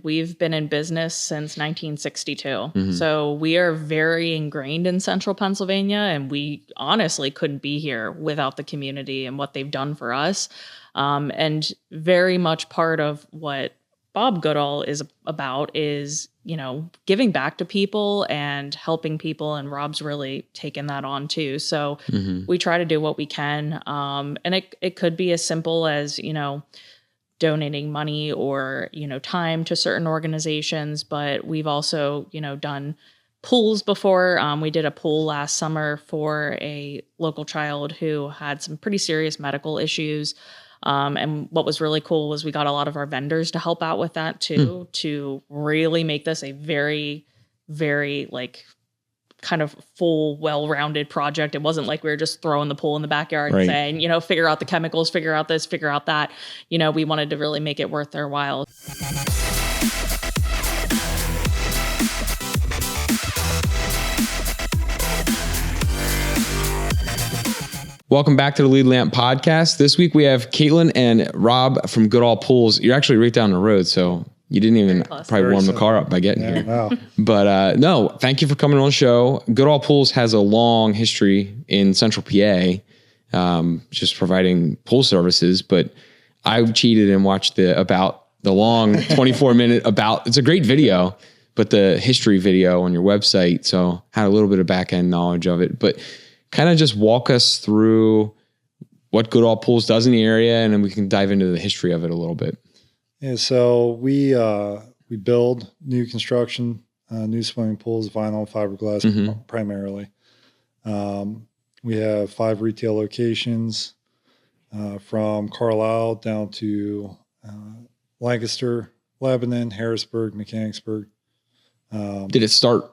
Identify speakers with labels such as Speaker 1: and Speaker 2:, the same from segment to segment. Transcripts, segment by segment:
Speaker 1: We've been in business since 1962. So we are very ingrained in central Pennsylvania, and we honestly couldn't be here without the community and what they've done for us. And very much part of what Bob Goodall is about is, giving back to people and helping people. And Rob's really taken that on too. So we try to do what we can. And it could be as simple as, donating money or, time to certain organizations. But we've also, done pools before. We did a pool last summer for a local child who had some pretty serious medical issues. And what was really cool was we got a lot of our vendors to help out with that too, to really make this a very, very kind of full, well-rounded project. It wasn't like we were just throwing the pool in the backyard and saying, figure out the chemicals, figure out this, figure out that. We wanted to really make it worth their while.
Speaker 2: Welcome back to the Lead Lamp Podcast. This week we have Katelyn and Rob from Goodall Pools. You're actually right down the road, so you didn't even probably warm the car up by getting here.
Speaker 3: Wow.
Speaker 2: But no, thank you for coming on the show. Goodall Pools has a long history in Central PA, just providing pool services. But I cheated and watched the long 24-minute it's a great video, but the history video on your website. So had a little bit of back end knowledge of it, but kind of just walk us through what Goodall Pools does in the area, and then we can dive into the history of it a little bit.
Speaker 3: Yeah, so we build new construction, new swimming pools, vinyl, fiberglass primarily. We have 5 retail locations from Carlisle down to Lancaster, Lebanon, Harrisburg, Mechanicsburg.
Speaker 2: Did it start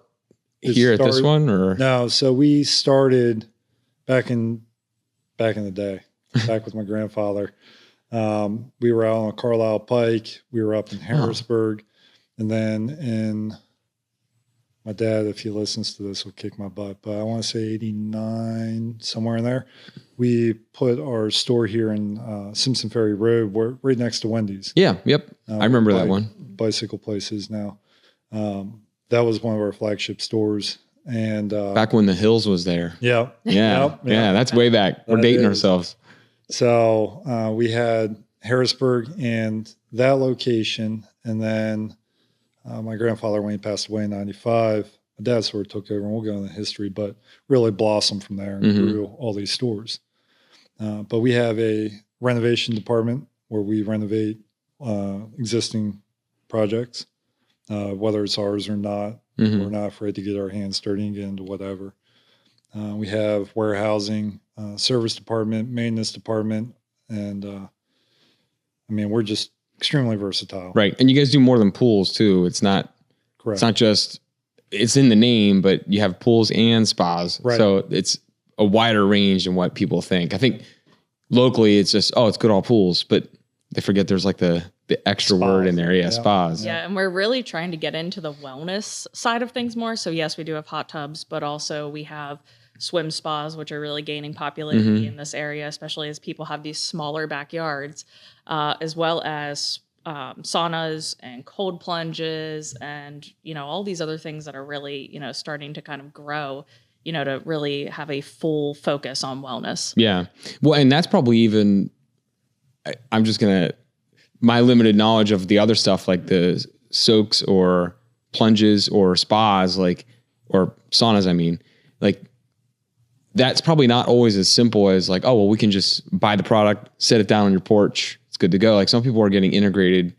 Speaker 2: here at this one, or
Speaker 3: no? So we started back in the day, back with my grandfather. We were out on Carlisle Pike. We were up in Harrisburg, and then my dad, if he listens to this, will kick my butt. But I want to say 89, somewhere in there. We put our store here in Simpson Ferry Road, right next to Wendy's.
Speaker 2: Yeah, yep, I remember that one.
Speaker 3: Bicycle places now. That was one of our flagship stores. And
Speaker 2: back when the Hills was there.
Speaker 3: Yeah.
Speaker 2: Yeah. Yeah. That's way back. We're dating ourselves.
Speaker 3: So we had Harrisburg and that location. And then my grandfather, when he passed away in 95, my dad sort of took over, and we'll go into history, but really blossomed from there and grew all these stores. But we have a renovation department where we renovate existing projects. Whether it's ours or not, we're not afraid to get our hands dirty and get into whatever. We have warehousing, service department, maintenance department, and we're just extremely versatile.
Speaker 2: Right, and you guys do more than pools too. It's not correct. It's not just it's in the name, but you have pools and spas. Right. So it's a wider range than what people think. I think locally it's just it's Goodall Pools, but they forget there's like the extra spas word in there. Yeah, spas.
Speaker 1: Yeah, and we're really trying to get into the wellness side of things more. So yes, we do have hot tubs, but also we have swim spas, which are really gaining popularity in this area, especially as people have these smaller backyards, as well as saunas and cold plunges and, all these other things that are really, starting to kind of grow, to really have a full focus on wellness.
Speaker 2: Yeah. Well, and that's probably even, I'm just going to, my limited knowledge of the other stuff like the soaks or plunges or spas, or saunas, that's probably not always as simple as we can just buy the product, set it down on your porch. It's good to go. Like some people are getting integrated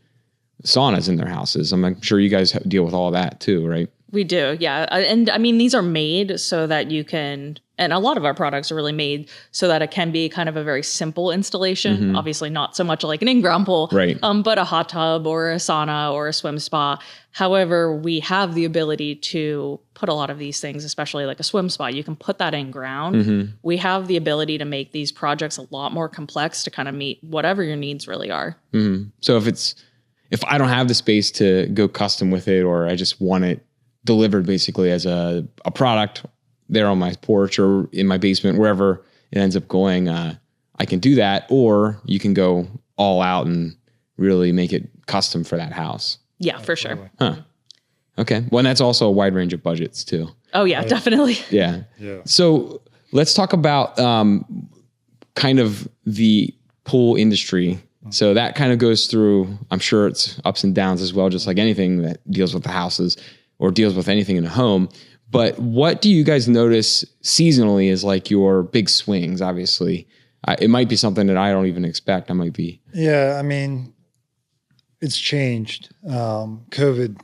Speaker 2: saunas in their houses. I'm sure you guys deal with all that too, right?
Speaker 1: We do. Yeah. And these are made so that you can, and a lot of our products are really made so that it can be kind of a very simple installation. Obviously not so much like an in-ground pool,
Speaker 2: right?
Speaker 1: But a hot tub or a sauna or a swim spa. However, we have the ability to put a lot of these things, especially like a swim spa. You can put that in ground. We have the ability to make these projects a lot more complex to kind of meet whatever your needs really are.
Speaker 2: So if I don't have the space to go custom with it, or I just want it delivered basically as a product there on my porch or in my basement, wherever it ends up going, I can do that. Or you can go all out and really make it custom for that house.
Speaker 1: Yeah, for sure.
Speaker 2: Huh. Okay. Well, and that's also a wide range of budgets too.
Speaker 1: Oh yeah, definitely.
Speaker 2: Yeah.
Speaker 3: Yeah.
Speaker 2: So let's talk about kind of the pool industry. So that kind of goes through, I'm sure it's ups and downs as well, just like anything that deals with the houses or deals with anything in a home. But what do you guys notice seasonally as like your big swings? Obviously, it might be something that I don't even expect. I might be.
Speaker 3: Yeah. I mean, it's changed. COVID,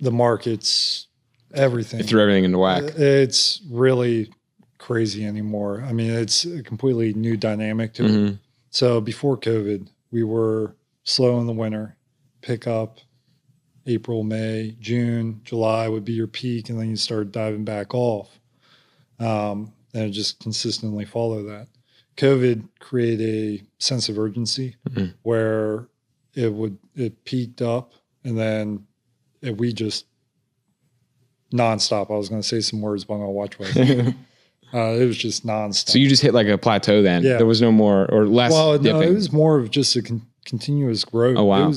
Speaker 3: the markets, everything.
Speaker 2: It threw everything into whack.
Speaker 3: It's really crazy anymore. I mean, it's a completely new dynamic to it. So before COVID, we were slow in the winter, pick up April, May, June, July would be your peak, and then you start diving back off. And just consistently follow that. COVID created a sense of urgency where it peaked up, and then we just nonstop. I was going to say some words, but I'm going to watch what I say. It was just nonstop.
Speaker 2: So you just hit like a plateau then? Yeah. There was no more or less dipping?
Speaker 3: No, it was more of just a continuous growth.
Speaker 2: Oh, wow.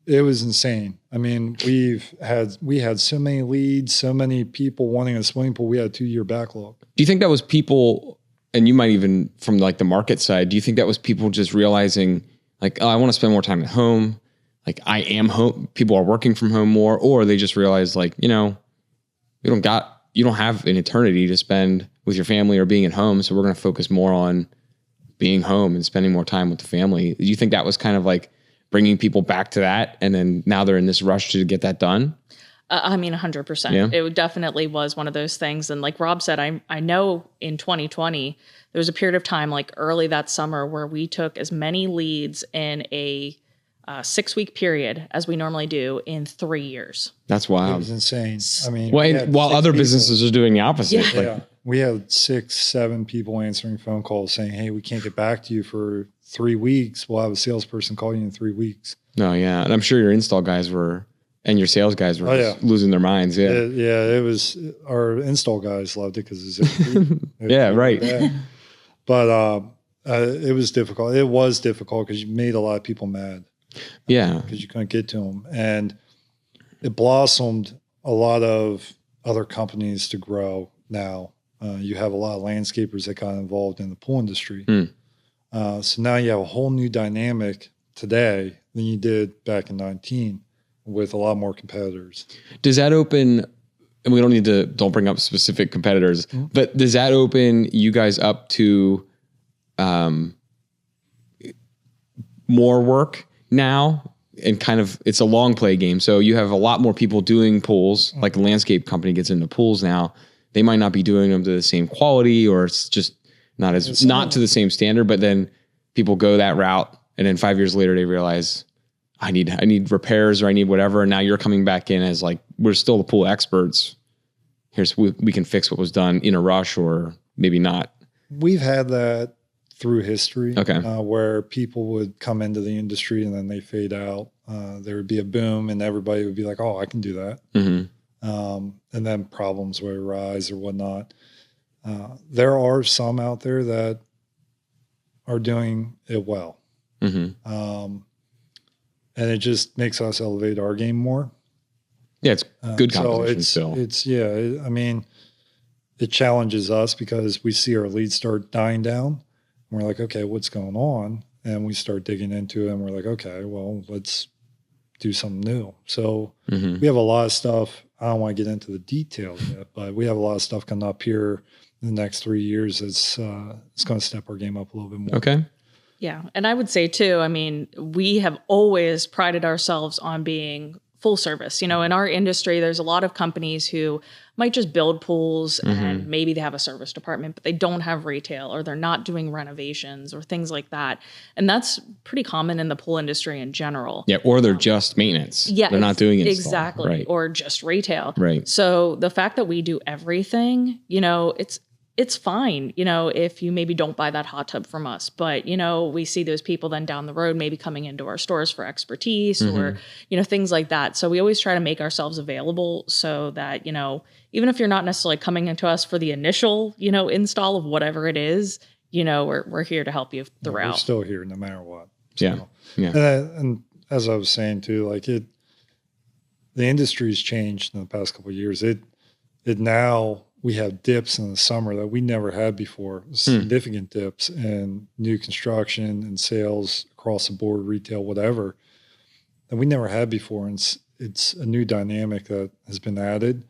Speaker 3: It was insane. I mean, we had so many leads, so many people wanting a swimming pool. We had a 2-year backlog.
Speaker 2: Do you think that was people, and you might even from like the market side, do you think that was people just realizing like, oh, I want to spend more time at home. Like I am home. People are working from home more, or they just realized like, you don't have an eternity to spend with your family or being at home. So we're going to focus more on being home and spending more time with the family. Do you think that was kind of like bringing people back to that? And then now they're in this rush to get that done?
Speaker 1: I mean, 100%.
Speaker 2: Yeah.
Speaker 1: It definitely was one of those things. And like Rob said, I know in 2020, there was a period of time like early that summer where we took as many leads in a 6-week period as we normally do in 3 years.
Speaker 2: That's wild.
Speaker 3: It was insane. I mean,
Speaker 2: while other businesses are doing the opposite.
Speaker 1: Yeah.
Speaker 3: Yeah. We had 6-7 people answering phone calls saying, hey, we can't get back to you for 3 weeks. We'll have a salesperson call you in 3 weeks.
Speaker 2: No, yeah. And I'm sure your install guys and your sales guys were just losing their minds. Yeah.
Speaker 3: It was, our install guys loved it because it's
Speaker 2: yeah, right.
Speaker 3: But it was difficult. It was difficult because you made a lot of people mad.
Speaker 2: Yeah.
Speaker 3: Because you couldn't get to them. And it blossomed a lot of other companies to grow now. You have a lot of landscapers that got involved in the pool industry. So now you have a whole new dynamic today than you did back in 19 with a lot more competitors.
Speaker 2: Does that open, and we don't bring up specific competitors, but does that open you guys up to more work now? And kind of, it's a long play game. So you have a lot more people doing pools, like a landscape company gets into pools now. They might not be doing them to the same quality, or it's just not to the same standard, but then people go that route. And then 5 years later, they realize I need repairs or I need whatever. And now you're coming back in as like, we're still the pool experts. We can fix what was done in a rush or maybe not.
Speaker 3: We've had that through history,
Speaker 2: okay,
Speaker 3: where people would come into the industry and then they fade out. There would be a boom and everybody would be like, oh, I can do that. And then problems would arise or whatnot. There are some out there that are doing it well. And it just makes us elevate our game more.
Speaker 2: Yeah, it's good competition
Speaker 3: still. I mean, it challenges us because we see our leads start dying down. And we're like, okay, what's going on? And we start digging into it and we're like, okay, well, let's do something new. So we have a lot of stuff. I don't want to get into the details yet, but we have a lot of stuff coming up here in the next 3 years. It's going to step our game up a little bit more.
Speaker 2: Okay.
Speaker 1: Yeah. And I would say too, I mean, we have always prided ourselves on being full service. You know, in our industry, there's a lot of companies who might just build pools and maybe they have a service department, but they don't have retail or they're not doing renovations or things like that. And that's pretty common in the pool industry in general.
Speaker 2: Yeah. Or they're just maintenance. Yeah. They're not doing it.
Speaker 1: Exactly. Right. Or just retail.
Speaker 2: Right.
Speaker 1: So the fact that we do everything, you know, it's fine, you know, if you maybe don't buy that hot tub from us, but, you know, we see those people then down the road, maybe coming into our stores for expertise or, you know, things like that. So we always try to make ourselves available so that, you know, even if you're not necessarily coming into us for the initial, you know, install of whatever it is, you know, we're here to help you throughout.
Speaker 3: We're still here no matter what.
Speaker 2: Yeah.
Speaker 3: So,
Speaker 2: Yeah.
Speaker 3: and as I was saying too, like the industry's changed in the past couple of years. It now we have dips in the summer that we never had before. Significant dips in new construction and sales across the board, retail, whatever, that we never had before. And it's a new dynamic that has been added.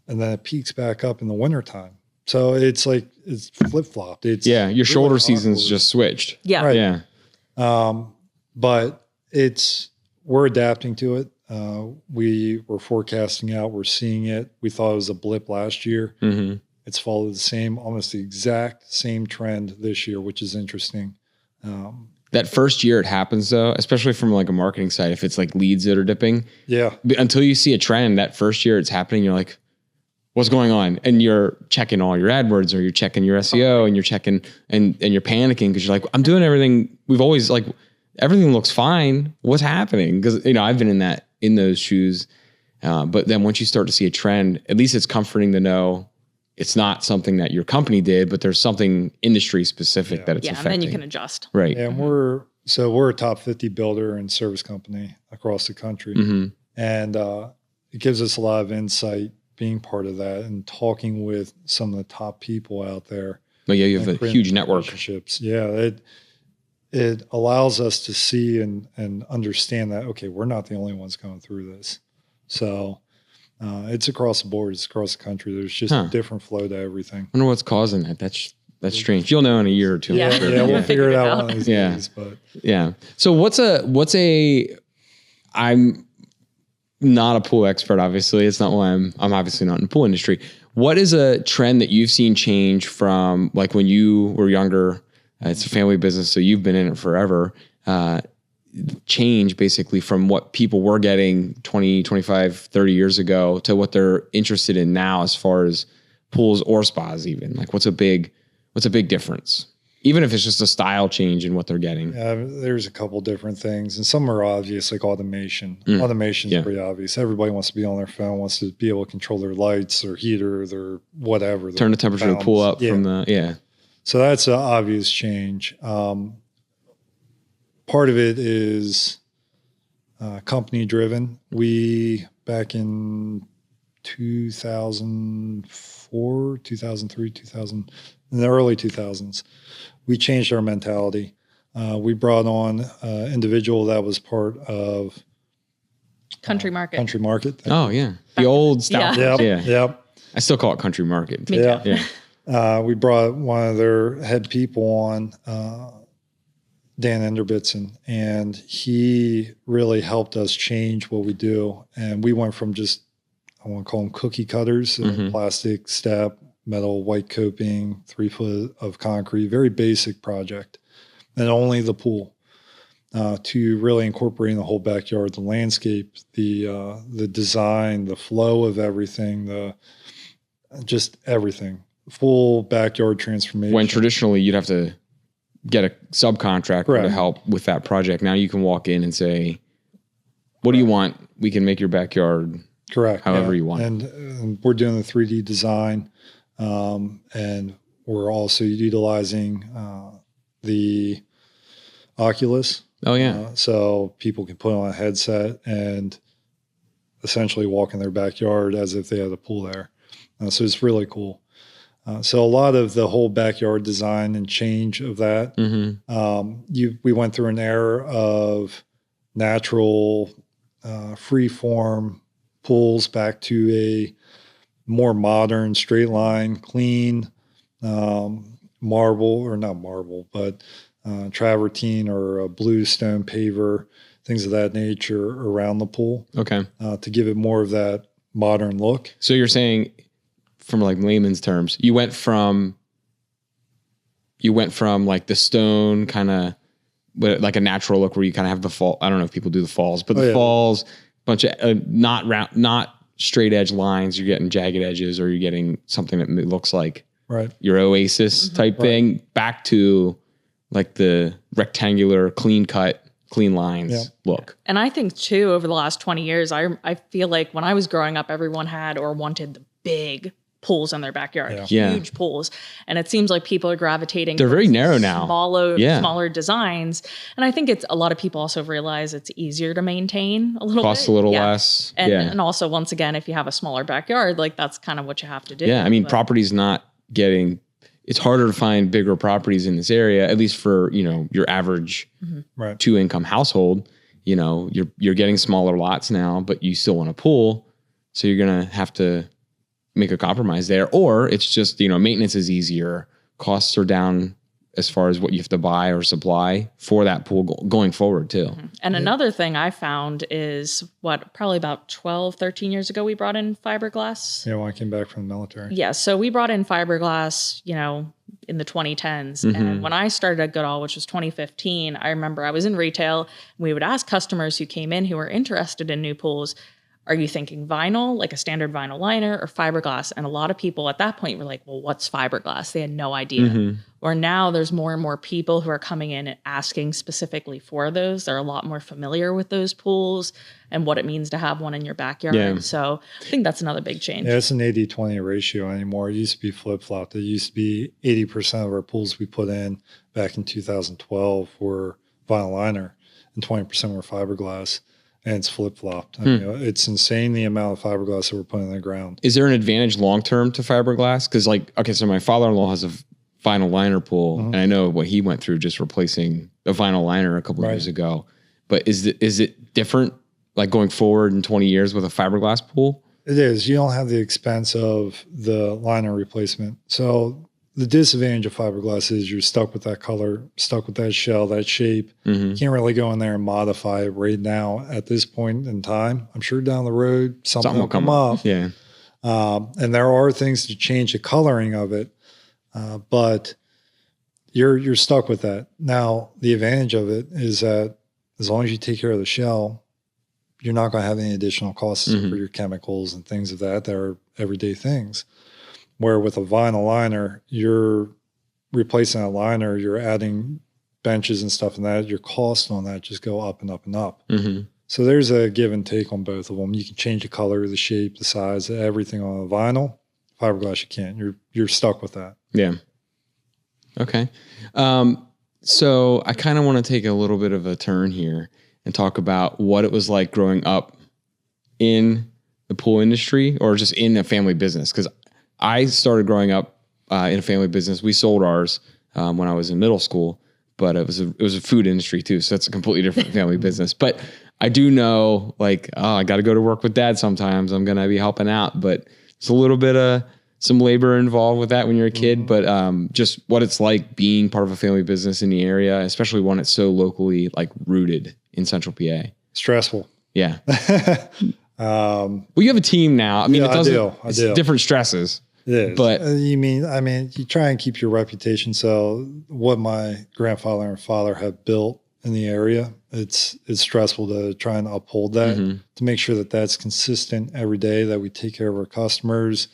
Speaker 3: And then it peaks back up in the wintertime. So it's like it's flip-flopped. It's
Speaker 2: your
Speaker 3: really
Speaker 2: shoulder season's just switched.
Speaker 1: Yeah.
Speaker 3: Right.
Speaker 2: Yeah.
Speaker 3: But we're adapting to it. We were forecasting out, we're seeing it. We thought it was a blip last year.
Speaker 2: Mm-hmm.
Speaker 3: It's followed almost the exact same trend this year, which is interesting.
Speaker 2: That first year it happens though, especially from like a marketing side, if it's like leads that are dipping. Yeah. Until you see a trend, that first year it's happening, you're like, what's going on? And you're checking all your AdWords or you're checking your SEO and you're checking and you're panicking because you're like, I'm doing everything. We've always like, everything looks fine. What's happening? Because, I've been in those shoes. But then once you start to see a trend, at least it's comforting to know it's not something that your company did, but there's something industry specific that it's affecting.
Speaker 1: And then you can adjust.
Speaker 2: Right.
Speaker 3: And we're a top 50 builder and service company across the country. Mm-hmm. And it gives us a lot of insight being part of that and talking with some of the top people out there.
Speaker 2: But you have a huge network.
Speaker 3: Relationships. Yeah. It allows us to see and understand that, okay, we're not the only ones going through this. So it's across the board. It's across the country. There's just a different flow to everything.
Speaker 2: I wonder what's causing that. That's strange. You'll know in a year or two.
Speaker 3: Yeah, we'll figure it out one of these days. But
Speaker 2: yeah. So I'm not a pool expert, obviously. It's not why I'm obviously not in the pool industry. What is a trend that you've seen change from like when you were younger? It's a family business, so you've been in it forever. Change basically from what people were getting 20, 25, 30 years ago to what they're interested in now as far as pools or spas even. Like what's a big difference? Even if it's just a style change in what they're getting.
Speaker 3: There's a couple different things, and some are obvious, like automation. Automation is pretty obvious. Everybody wants to be on their phone, wants to be able to control their lights, their heater, their whatever.
Speaker 2: Turn the temperature of the pool up from the,
Speaker 3: So that's an obvious change. Part of it is company driven. We, back in 2004, 2003, in the early 2000s, we changed our mentality. We brought on an individual that was part of
Speaker 1: Country Market.
Speaker 2: Oh, yeah. The old style.
Speaker 3: Yep.
Speaker 2: I still call it Country Market.
Speaker 3: Yeah. We brought one of their head people on, Dan Enderbitson, and he really helped us change what we do. And we went from just, I want to call them cookie cutters, plastic step, metal white coping, 3 foot of concrete, very basic project, and only the pool, to really incorporating the whole backyard, the landscape, the design, the flow of everything, just everything. Full backyard transformation.
Speaker 2: When traditionally you'd have to get a subcontractor to help with that project. Now you can walk in and say, what do you want? We can make your backyard however you want.
Speaker 3: And we're doing the 3D design. And we're also utilizing the Oculus.
Speaker 2: Oh, yeah.
Speaker 3: So people can put on a headset and essentially walk in their backyard as if they had a pool there. So it's really cool. So a lot of the whole backyard design and change of that, we went through an era of natural, free form pools back to a more modern, straight line, clean, marble, or not marble, but travertine or a blue stone paver, things of that nature around the pool.
Speaker 2: Okay.
Speaker 3: To give it more of that modern look.
Speaker 2: So you're saying, from like layman's terms, you went from like the stone kind of like a natural look where you kind of have the fall. I don't know if people do the falls, but falls, bunch of not round, not straight edge lines. You're getting jagged edges, or you're getting something that looks like your Oasis type thing, back to like the rectangular, clean cut, clean lines look.
Speaker 1: And I think too, over the last 20 years, I feel like when I was growing up, everyone had or wanted the big pools in their backyard,
Speaker 2: Yeah.
Speaker 1: huge pools. And it seems like people are gravitating.
Speaker 2: They're very
Speaker 1: towards
Speaker 2: narrow now.
Speaker 1: Smaller designs. And I think it's a lot of people also realize it's easier to maintain a little
Speaker 2: Costs
Speaker 1: bit.
Speaker 2: a little less.
Speaker 1: And also, once again, if you have a smaller backyard, like that's kind of what you have to do.
Speaker 2: Yeah. I mean, property's not getting, it's harder to find bigger properties in this area, at least for, your average 2-income household. You're getting smaller lots now, but you still want a pool. So you're going to have to make a compromise there, or it's just, maintenance is easier. Costs are down as far as what you have to buy or supply for that pool going forward too.
Speaker 1: And another thing I found is probably about 12, 13 years ago, we brought in fiberglass.
Speaker 3: Yeah, when I came back from the military.
Speaker 1: Yeah. So we brought in fiberglass, in the 2010s. And when I started at Goodall, which was 2015, I remember I was in retail. We would ask customers who came in who were interested in new pools, are you thinking vinyl, like a standard vinyl liner, or fiberglass? And a lot of people at that point were like, well, what's fiberglass? They had no idea. Or now there's more and more people who are coming in and asking specifically for those. They're a lot more familiar with those pools and what it means to have one in your backyard. Yeah. So I think that's another big change.
Speaker 3: Yeah, it's an 80-20 ratio anymore. It used to be flip-flopped. It used to be 80% of our pools we put in back in 2012 were vinyl liner and 20% were fiberglass. And it's flip-flopped. I mean, it's insane the amount of fiberglass that we're putting in the ground.
Speaker 2: Is there an advantage long-term to fiberglass? Because so my father-in-law has a vinyl liner pool, and I know what he went through just replacing a vinyl liner a couple of years ago. But is it different, like going forward in 20 years with a fiberglass pool?
Speaker 3: It is. You don't have the expense of the liner replacement. So the disadvantage of fiberglass is you're stuck with that color, stuck with that shell, that shape. You can't really go in there and modify it right now at this point in time. I'm sure down the road something will come up.
Speaker 2: Yeah.
Speaker 3: And there are things to change the coloring of it, but you're stuck with that. Now, the advantage of it is that as long as you take care of the shell, you're not going to have any additional costs for your chemicals and things of that are everyday things. Where with a vinyl liner, you're replacing a liner, you're adding benches and stuff, and that your costs on that just go up and up and up. So there's a give and take on both of them. You can change the color, the shape, the size, everything on a vinyl. Fiberglass, you can't. You're stuck with that.
Speaker 2: Yeah. Okay. So I kind of want to take a little bit of a turn here and talk about what it was like growing up in the pool industry or just in a family business, because I started growing up in a family business. We sold ours when I was in middle school, but it was a food industry too. So that's a completely different family business. But I do know, I got to go to work with dad sometimes. I'm going to be helping out, but it's a little bit of some labor involved with that when you're a kid. But just what it's like being part of a family business in the area, especially one that's so locally rooted in Central PA.
Speaker 3: Stressful.
Speaker 2: Yeah. Well, you have a team now. I mean, I do. Different stresses.
Speaker 3: It is.
Speaker 2: But
Speaker 3: you try and keep your reputation. So what my grandfather and father have built in the area, it's stressful to try and uphold that, to make sure that that's consistent every day, that we take care of our customers.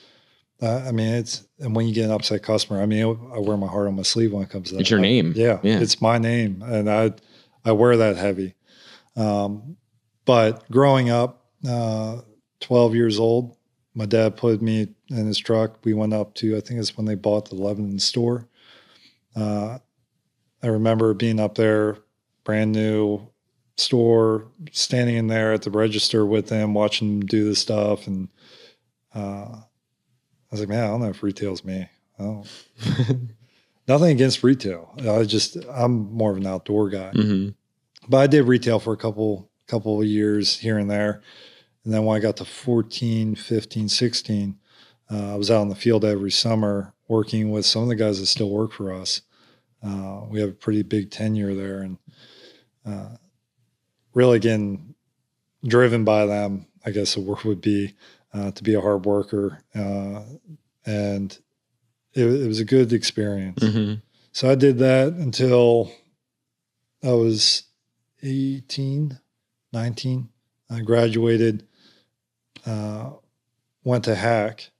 Speaker 3: And when you get an upset customer, I wear my heart on my sleeve when it comes to that.
Speaker 2: It's your name.
Speaker 3: Yeah, it's my name. And I wear that heavy. But growing up, 12 years old, my dad put me in his truck. We went up to, I think it's when they bought the Lebanon store. I remember being up there, brand new store, standing in there at the register with them, watching them do the stuff. And I was like, man, I don't know if retail's me. Nothing against retail. I'm more of an outdoor guy. But I did retail for a couple of years here and there. And then when I got to 14, 15, 16, I was out in the field every summer working with some of the guys that still work for us. We have a pretty big tenure there, and really getting driven by them, I guess the word would be, to be a hard worker. And it was a good experience. So I did that until I was 18, 19. I graduated, went to Hack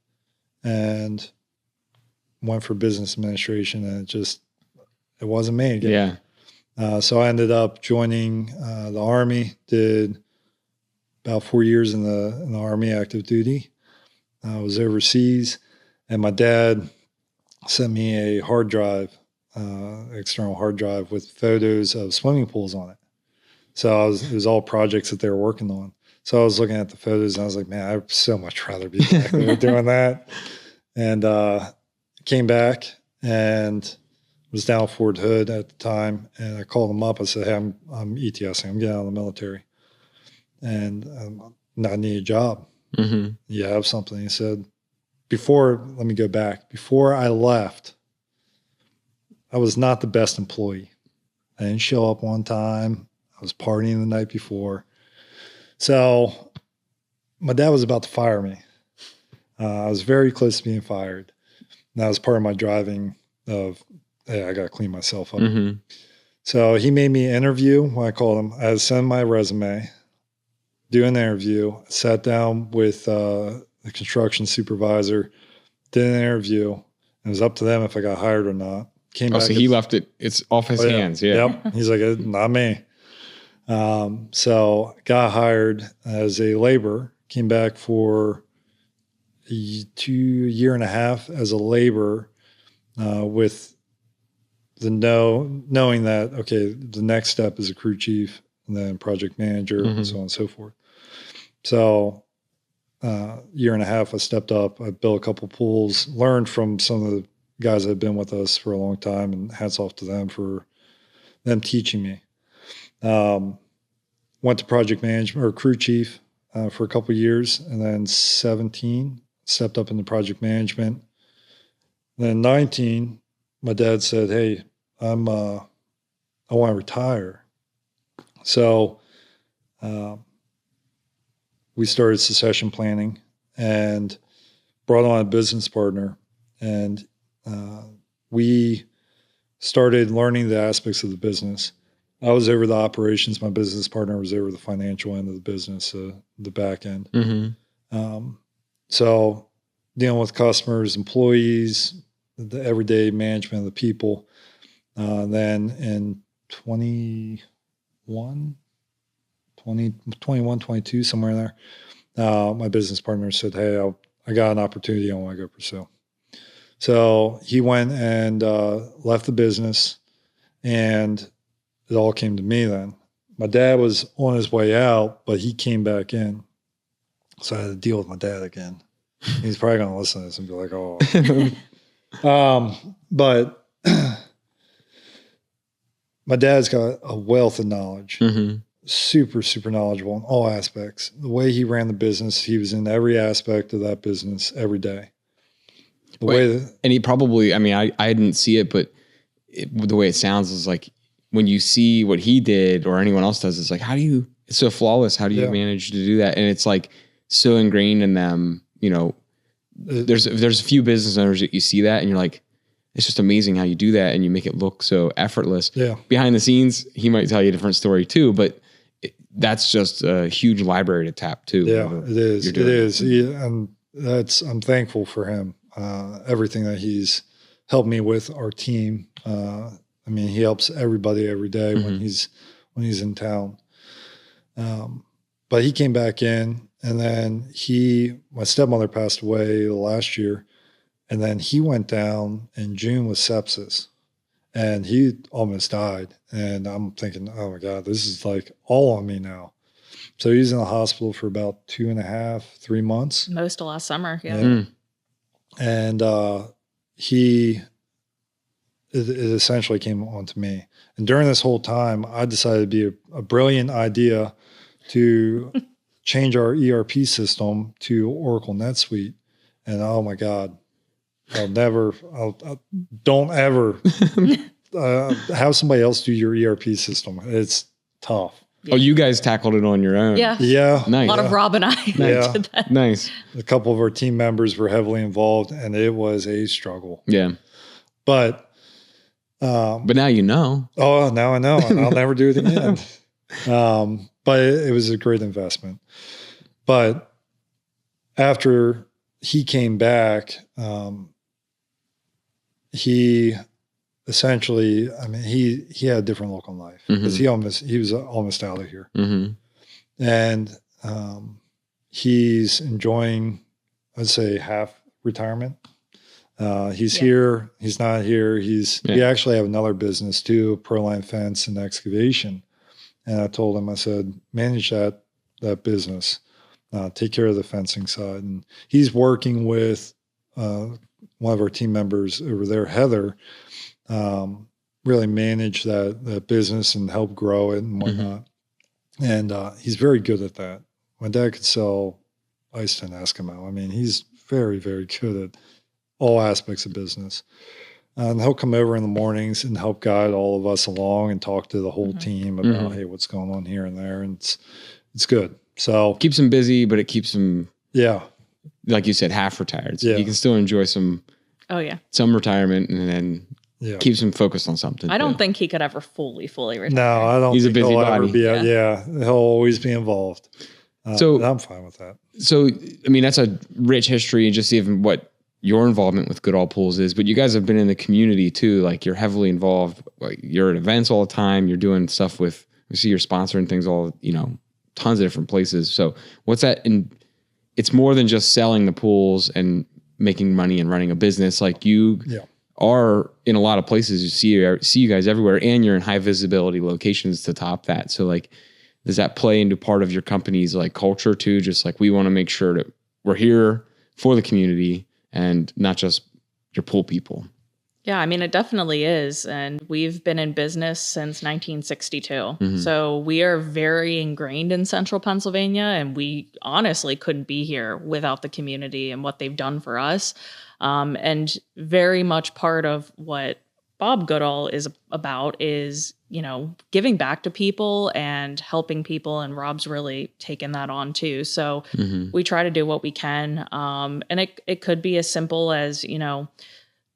Speaker 3: and went for business administration, and it wasn't me again. Yeah. So I ended up joining the Army, did about 4 years in the Army active duty. I was overseas, And my dad sent me a hard drive, external hard drive with photos of swimming pools on it. So it was all projects that they were working on. So I was looking at the photos and I was like, man, I'd so much rather be back there doing that. And came back and was down at Fort Hood at the time. And I called them up. I said, hey, I'm ETSing. I'm getting out of the military. And I need a job.
Speaker 2: Mm-hmm.
Speaker 3: You have something. He said, let me go back. Before I left, I was not the best employee. I didn't show up on time. I was partying the night before. So my dad was about to fire me. I was very close to being fired. And that was part of my driving of, hey, I got to clean myself up.
Speaker 2: Mm-hmm.
Speaker 3: So he made me interview when I called him. I had to send my resume, do an interview, sat down with the construction supervisor, did an interview. It was up to them if I got hired or not. Came back.
Speaker 2: So he left it. It's off his hands. Yeah.
Speaker 3: Yep. He's like, not me. So got hired as a laborer, came back for a year and a half as a laborer, with the knowing that, okay, the next step is a crew chief and then project manager and so on and so forth. So, year and a half, I stepped up, I built a couple pools, learned from some of the guys that have been with us for a long time, and hats off to them for them teaching me. Went to project management or crew chief for a couple of years, and then 17 stepped up into project management. Then 19, my dad said, "Hey, I want to retire." So we started succession planning and brought on a business partner, and we started learning the aspects of the business. I was over the operations. My business partner was over the financial end of the business, the back end.
Speaker 2: Mm-hmm.
Speaker 3: So dealing with customers, employees, the everyday management of the people. Then in 21, 22, somewhere in there, my business partner said, hey, I got an opportunity I want to go pursue. So he went and left the business, and it all came to me then. My dad was on his way out, but he came back in. So I had to deal with my dad again. He's probably going to listen to this and be like, oh. But my dad's got a wealth of knowledge. Mm-hmm. Super, super knowledgeable in all aspects. The way he ran the business, he was in every aspect of that business every day.
Speaker 2: And he probably, I mean, I didn't see it, but the way it sounds is like when you see what he did or anyone else does, it's like, it's so flawless. How do you manage to do that? And it's like so ingrained in them, you know, there's a few business owners that you see that and you're like, it's just amazing how you do that and you make it look so effortless. Yeah. Behind the scenes, he might tell you a different story too, but that's just a huge library to tap too.
Speaker 3: Yeah, it is. It is. And I'm thankful for him. Everything that he's helped me with, our team. I mean, he helps everybody every day when he's in town. But he came back in, and then my stepmother passed away last year, and then he went down in June with sepsis, and he almost died. And I'm thinking, oh my God, this is like all on me now. So he's in the hospital for about 2.5, 3 months.
Speaker 1: Most of last summer, yeah.
Speaker 3: And it essentially came onto me. And during this whole time, I decided to be a brilliant idea to change our ERP system to Oracle NetSuite. And oh my God, don't ever have somebody else do your ERP system. It's tough.
Speaker 2: Yeah. Oh, you guys tackled it on your own.
Speaker 1: Yeah.
Speaker 3: Yeah.
Speaker 1: Nice. A lot of Rob and I did that.
Speaker 2: Nice.
Speaker 3: A couple of our team members were heavily involved, and it was a struggle.
Speaker 2: Yeah.
Speaker 3: But
Speaker 2: now you know.
Speaker 3: Oh, now I know. And I'll never do it again. But it was a great investment. But after he came back, he essentially, I mean, he had a different look on life because he was almost out of here. And he's enjoying, I'd say, half retirement. He's here. He's not here. We actually have another business too, Proline Fence and Excavation. And I told him, I said, manage that business. Take care of the fencing side. And he's working with one of our team members over there, Heather, really manage that business and help grow it and whatnot. And he's very good at that. My dad could sell ice to an Eskimo. I mean, he's very, very good at all aspects of business. And he'll come over in the mornings and help guide all of us along and talk to the whole team about, hey, what's going on here and there. And it's good. So
Speaker 2: keeps him busy, but it keeps him, like you said, half retired. So you can still enjoy some retirement, and then keeps him focused on something.
Speaker 1: I don't think he could ever fully retire.
Speaker 3: No, I don't.
Speaker 2: He's a busy body.
Speaker 3: He'll always be involved. So I'm fine with that.
Speaker 2: So, I mean, that's a rich history, and just even what your involvement with Goodall Pools is, but you guys have been in the community too. Like, you're heavily involved. Like, you're at events all the time. You're doing stuff we see you're sponsoring things tons of different places. So what's that? And it's more than just selling the pools and making money and running a business. Like, you are in a lot of places. You see you guys everywhere, and you're in high visibility locations to top that. So, like, does that play into part of your company's like culture too? Just like, we want to make sure that we're here for the community and not just your pool people.
Speaker 1: Yeah, I mean, it definitely is. And we've been in business since 1962. So we are very ingrained in central Pennsylvania, and we honestly couldn't be here without the community and what they've done for us. And very much part of what Bob Goodall is about is, giving back to people and helping people. And Rob's really taken that on too. So we try to do what we can. And it could be as simple as,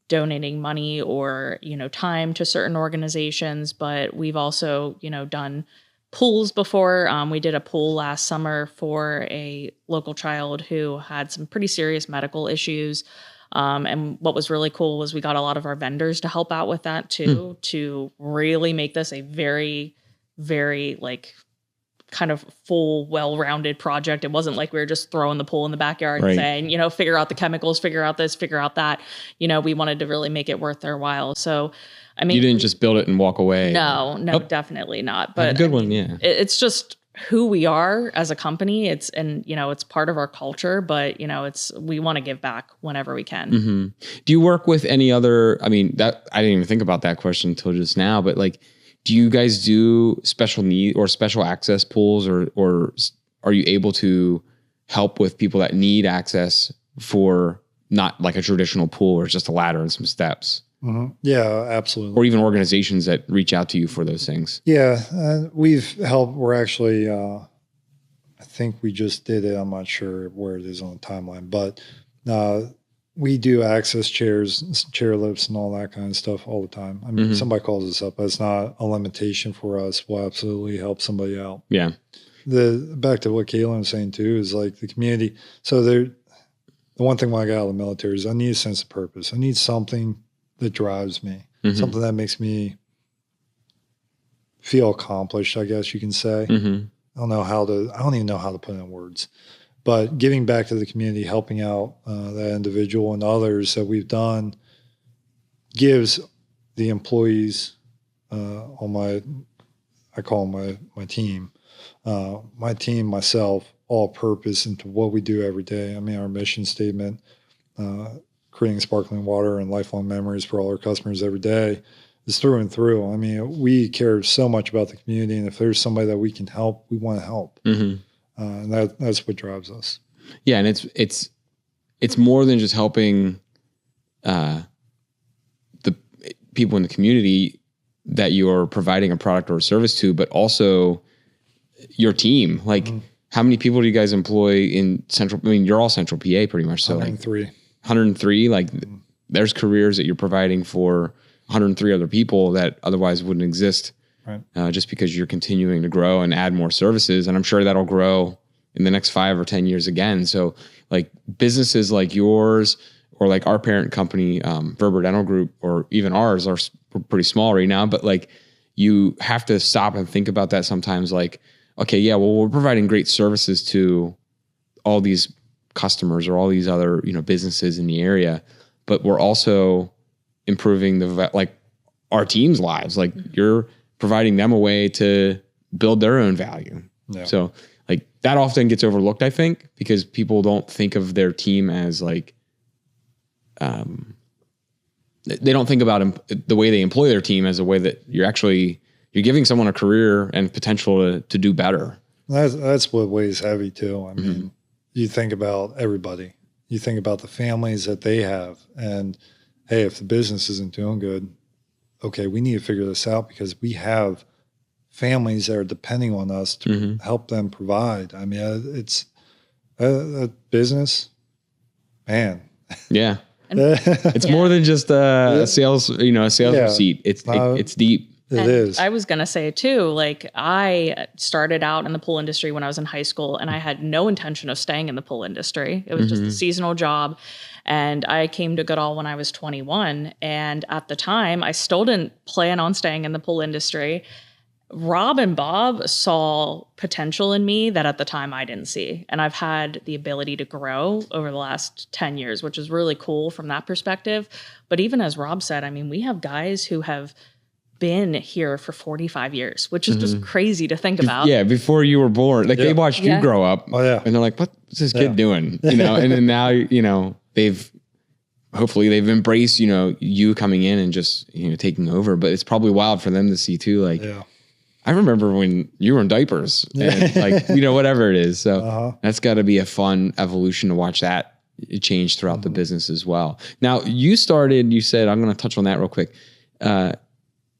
Speaker 1: donating money or, time to certain organizations. But we've also, done pools before. We did a pool last summer for a local child who had some pretty serious medical issues. And what was really cool was we got a lot of our vendors to help out with that too, to really make this a very, very kind of full, well-rounded project. It wasn't like we were just throwing the pool in the backyard and saying, figure out the chemicals, figure out this, figure out that. We wanted to really make it worth their while. So, I mean,
Speaker 2: you didn't just build it and walk away.
Speaker 1: No, definitely not. But
Speaker 2: a good one. Yeah.
Speaker 1: It's just who we are as a company. It's part of our culture, but we want to give back whenever we can.
Speaker 2: Do you work with any other, I mean, that I didn't even think about that question until just now, but like, do you guys do special need or special access pools, or are you able to help with people that need access for not like a traditional pool or just a ladder and some steps?
Speaker 3: Yeah, absolutely.
Speaker 2: Or even organizations that reach out to you for those things.
Speaker 3: Yeah, we've helped. We're actually, I think we just did it. I'm not sure where it is on the timeline, but we do access chairs, chair lifts, and all that kind of stuff all the time. I mean, somebody calls us up. That's not a limitation for us. We'll absolutely help somebody out.
Speaker 2: Yeah.
Speaker 3: Back to what Katelyn was saying too, is like the community. So the one thing when I got out of the military is I need a sense of purpose. I need something that drives me, something that makes me feel accomplished, I guess you can say. I don't even know how to put it in words, but giving back to the community, helping out that individual and others that we've done gives the employees I call them my team, myself, all purpose into what we do every day. I mean, our mission statement, creating sparkling water and lifelong memories for all our customers every day, is through and through. I mean, we care so much about the community, and if there's somebody that we can help, we want to help. And that's what drives us.
Speaker 2: Yeah, and it's more than just helping the people in the community that you're providing a product or a service to, but also your team. Like, how many people do you guys employ in Central? I mean, you're all Central PA pretty much. So
Speaker 3: 103.
Speaker 2: 103. Like, there's careers that you're providing for 103 other people that otherwise wouldn't exist.
Speaker 3: Right.
Speaker 2: Just because you're continuing to grow and add more services. And I'm sure that'll grow in the next 5 or 10 years again. So like businesses like yours or like our parent company, Verber Dental Group, or even ours are pretty small right now, but like you have to stop and think about that sometimes. Like, okay, yeah, well, we're providing great services to all these customers or all these other, businesses in the area, but we're also improving our team's lives. Like you're providing them a way to build their own value. Yeah. So like that often gets overlooked, I think, because people don't think of their team as like, they don't think about the way they employ their team as a way that you're giving someone a career and potential to do better.
Speaker 3: That's what weighs heavy too. I mean, you think about everybody. You think about the families that they have, and hey, if the business isn't doing good, okay, we need to figure this out because we have families that are depending on us to help them provide. I mean, it's a business, man.
Speaker 2: Yeah. It's more than just a sales receipt. It's deep.
Speaker 3: It is.
Speaker 1: I was going to say too, like I started out in the pool industry when I was in high school and I had no intention of staying in the pool industry. It was just a seasonal job. And I came to Goodall when I was 21. And at the time, I still didn't plan on staying in the pool industry. Rob and Bob saw potential in me that at the time I didn't see. And I've had the ability to grow over the last 10 years, which is really cool from that perspective. But even as Rob said, I mean, we have guys who have been here for 45 years, which is just crazy to think about.
Speaker 2: Yeah, before you were born. Like they watched you grow up.
Speaker 3: Oh, yeah.
Speaker 2: And they're like, what's this kid doing? You know, and then now, you know, hopefully they've embraced, you know, you coming in and just, you know, taking over. But it's probably wild for them to see too. Like, I remember when you were in diapers and like, you know, whatever it is. So that's got to be a fun evolution to watch that change throughout the business as well. Now you said, I'm going to touch on that real quick.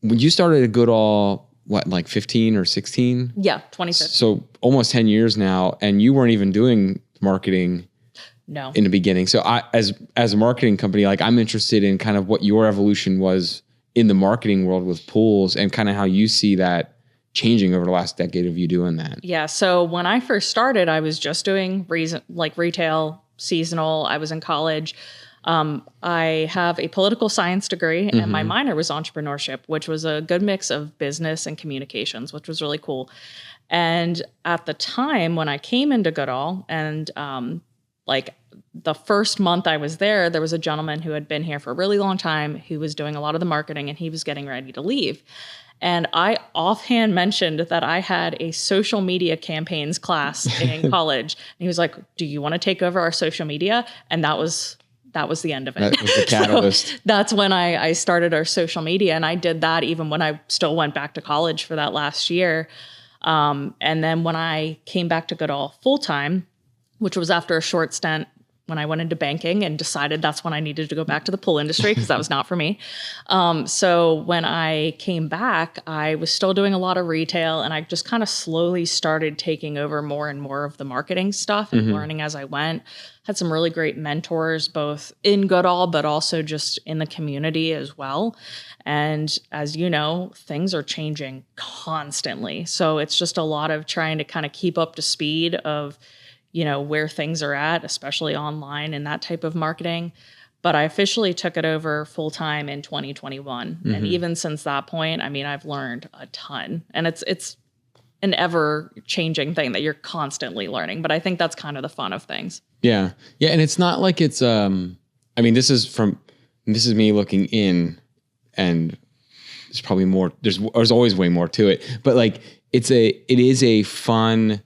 Speaker 2: When you started at Goodall, what, like 15 or 16?
Speaker 1: Yeah, 2015.
Speaker 2: So almost 10 years now, and you weren't even doing marketing in the beginning. So as a marketing company, like I'm interested in kind of what your evolution was in the marketing world with pools and kind of how you see that changing over the last decade of you doing that.
Speaker 1: Yeah. So when I first started, I was just doing retail, seasonal. I was in college. I have a political science degree and my minor was entrepreneurship, which was a good mix of business and communications, which was really cool. And at the time when I came into Goodall and like the first month I was there was a gentleman who had been here for a really long time who was doing a lot of the marketing and he was getting ready to leave. And I offhand mentioned that I had a social media campaigns class in college. And he was like, do you want to take over our social media? And that was the end of it.
Speaker 2: That was the catalyst.
Speaker 1: So that's when I started our social media. And I did that even when I still went back to college for that last year. And then when I came back to Goodall full time, which was after a short stint when I went into banking and decided that's when I needed to go back to the pool industry because that was not for me. So when I came back, I was still doing a lot of retail and I just kind of slowly started taking over more and more of the marketing stuff and learning as I went. Had some really great mentors, both in Goodall, but also just in the community as well. And as you know, things are changing constantly. So it's just a lot of trying to kind of keep up to speed of, you know, where things are at, especially online and that type of marketing. But I officially took it over full time in 2021. And even since that point, I mean, I've learned a ton. And it's an ever changing thing that you're constantly learning. But I think that's kind of the fun of things.
Speaker 2: Yeah. Yeah. And it's not like it's, I mean, this is me looking in and there's probably more, there's always way more to it, but like, it is a fun,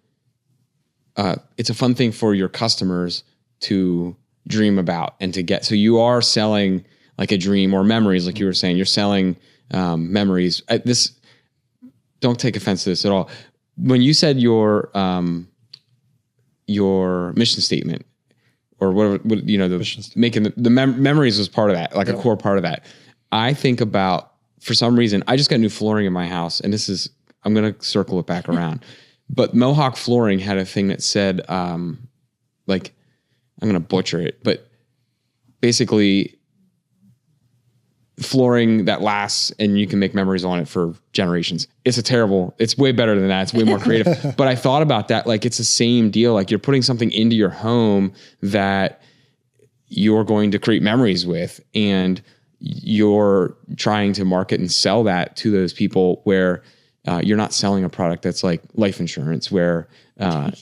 Speaker 2: it's a fun thing for your customers to dream about and to get. So you are selling like a dream or memories, like you were saying, you're selling memories. Don't take offense to this at all. When you said your mission statement or whatever, you know, making the memories was part of that, like a core part of that. I think about, for some reason, I just got new flooring in my house and I'm going to circle it back around. But Mohawk Flooring had a thing that said, like, I'm going to butcher it, but basically flooring that lasts and you can make memories on it for generations. It's way better than that. It's way more creative. But I thought about that. Like, it's the same deal. Like, you're putting something into your home that you're going to create memories with, and you're trying to market and sell that to those people where you're not selling a product that's like life insurance where,